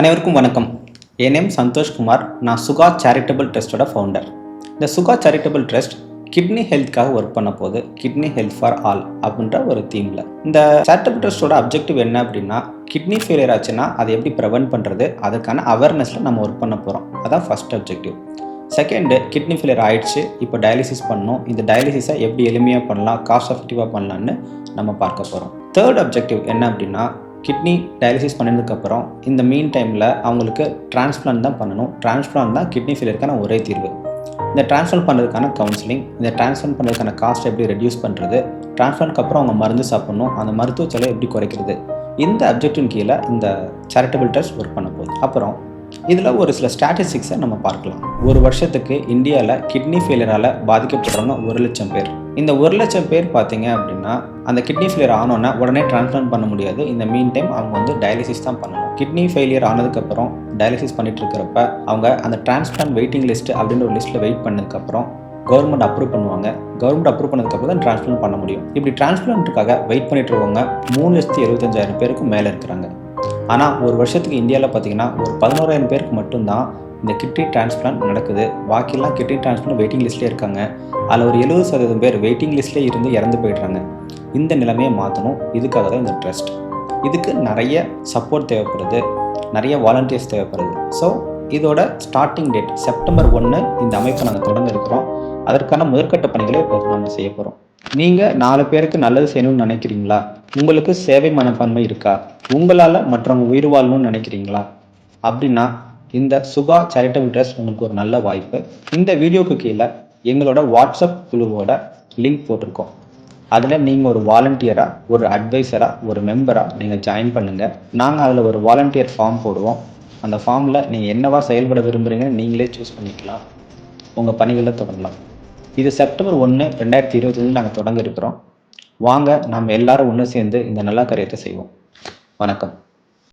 அனைவருக்கும் வணக்கம். என் நேம் சந்தோஷ்குமார். நான் சுகா சேரிட்டபிள் ட்ரஸ்ட்டோட ஃபவுண்டர். இந்த சுகா சேரிட்டபிள் ட்ரஸ்ட் கிட்னி ஹெல்த்காக ஒர்க் பண்ண போது கிட்னி ஹெல்த் ஃபார் ஆல் அப்படின்ற ஒரு தீமில். இந்த சேரிட்டபிள் ட்ரஸ்ட்டோட அப்ஜெக்டிவ் என்ன அப்படின்னா, கிட்னி ஃபெயிலியர் ஆச்சுன்னா அதை எப்படி ப்ரிவென்ட் பண்ணுறது, அதுக்கான அவேர்னஸில் நம்ம ஒர்க் பண்ண போகிறோம். அதான் first objective. Second, kidney failure ஆயிடுச்சு, இப்போ டயாலிசிஸ் பண்ணணும். இந்த டயாலிசிஸை எப்படி எளிமையாக பண்ணலாம், காஸ்ட் எஃபெக்டிவாக பண்ணலான்னு நம்ம பார்க்க போகிறோம். தேர்ட் அப்ஜெக்டிவ் என்ன அப்படின்னா, கிட்னி டயாலிசிஸ் பண்ணதுக்கப்புறம் இந்த மீன் டைமில் அவங்களுக்கு டிரான்ஸ்பிளான்ட் தான் பண்ணணும். டிரான்ஸ்பிளான்ட் தான் கிட்னி ஃபெயிலியருக்கான ஒரே தீர்வு. இந்த டிரான்ஸ்பிளான்ட் பண்ணுறதுக்கான கவுன்சிலிங், இந்த டிரான்ஸ்பிளான்ட் பண்ணுறதுக்கான காஸ்ட் எப்படி ரெடியூஸ் பண்ணுறது, டிரான்ஸ்பிளான்ட்க்கு அப்புறம் அவங்க மருந்து சாப்பிட்ணும், அந்த மருத்துவ செலவு எப்படி குறைக்கிறது, இந்த அப்ஜெக்டிவ் கீழே இந்த சேரிட்டபிள் ட்ரஸ்ட் ஒர்க் பண்ண போகுது. அப்புறம் இதில் ஒரு சில ஸ்டாட்டிஸ்டிக்ஸை நம்ம பார்க்கலாம். ஒரு வருஷத்துக்கு இந்தியாவில் கிட்னி ஃபெயிலியரால் பாதிக்கப்படுறவங்க 1,00,000 பேர். இந்த 1,00,000 பேர் பார்த்தீங்க அப்படின்னா, அந்த கிட்னி ஃபெயிலியர் ஆனோன்னா உடனே டிரான்ஸ்பிளான்ட் பண்ண முடியாது. இந்த மீன் டைம் அவங்க டயாலிசிஸ் தான் பண்ணணும். கிட்னி ஃபெயிலியர் ஆனதுக்கப்புறம் டயாலிசிஸ் பண்ணிட்டு இருக்கிறப்ப அவங்க அந்த டிரான்ஸ்பிளான்ட் வெயிட்டிங் லிஸ்ட் அப்படின்னு ஒரு லிஸ்ட்டில் வெயிட் பண்ணதுக்கப்புறம் கவர்மெண்ட் அப்ரூவ் பண்ணுவாங்க. கவர்மெண்ட் அப்ரூவ் பண்ணதுக்கப்புறம் தான் டிரான்ஸ்பிளான்ட் பண்ண முடியும். இப்படி டிரான்ஸ்பிளான்ட்டுக்காக வெயிட் பண்ணிட்டு இருக்கவங்க 3,75,000 பேருக்கு மேலே இருக்கிறாங்க. ஆனால் ஒரு வருஷத்துக்கு இந்தியாவில் பார்த்தீங்கன்னா ஒரு 11,000 பேருக்கு மட்டும்தான் இந்த கிட்னி டிரான்ஸ்பிளான்ட் நடக்குது. பாக்கியெல்லாம் கிட்னி டிரான்ஸ்பிளான்ட் வெயிட்டிங் லிஸ்ட்லேயே இருக்காங்க. அதில் ஒரு 70% பேர் வெயிட்டிங் லிஸ்ட்லேயே இருந்து இறந்து போயிடுறாங்க. இந்த நிலைமையை மாற்றணும். இதுக்காக தான் இந்த ட்ரஸ்ட். இதுக்கு நிறைய சப்போர்ட் தேவைப்படுது, நிறைய வாலண்டியர்ஸ் தேவைப்படுது. ஸோ இதோட ஸ்டார்டிங் டேட் செப்டம்பர் 1 இந்த அமைப்பை நாங்கள் தொடங்க இருக்கிறோம். அதற்கான முதற்கட்ட பணிகளை இப்போ நம்ம செய்ய போகிறோம். நீங்கள் 4 பேருக்கு நல்லது செய்யணும்னு நினைக்கிறீங்களா? உங்களுக்கு சேவை மனப்பான்மை இருக்கா? உங்களால் மற்றவங்க உயிர் வாழணும்னு நினைக்கிறீங்களா? அப்படின்னா இந்த சுகா சேரிட்டபிள் ட்ரஸ்ட் உங்களுக்கு ஒரு நல்ல வாய்ப்பு. இந்த வீடியோக்கு கீழே எங்களோட வாட்ஸ்அப் குழுவோட லிங்க் போட்டிருக்கோம். அதில் நீங்கள் ஒரு வாலண்டியராக, ஒரு அட்வைசராக, ஒரு மெம்பராக நீங்கள் ஜாயின் பண்ணுங்கள். நாங்கள் அதில் ஒரு வாலண்டியர் ஃபார்ம் போடுவோம். அந்த ஃபார்மில் நீங்கள் என்னவா செயல்பட விரும்புகிறீங்கன்னு நீங்களே சூஸ் பண்ணிக்கலாம். உங்கள் பணிகளில் தொடரலாம். இது செப்டம்பர் 1, 2025 நாங்கள் தொடங்க இருக்கிறோம். வாங்க நம்ம எல்லாரும் ஒன்று சேர்ந்து இந்த நல்ல காரியத்தை செய்வோம். வணக்கம்.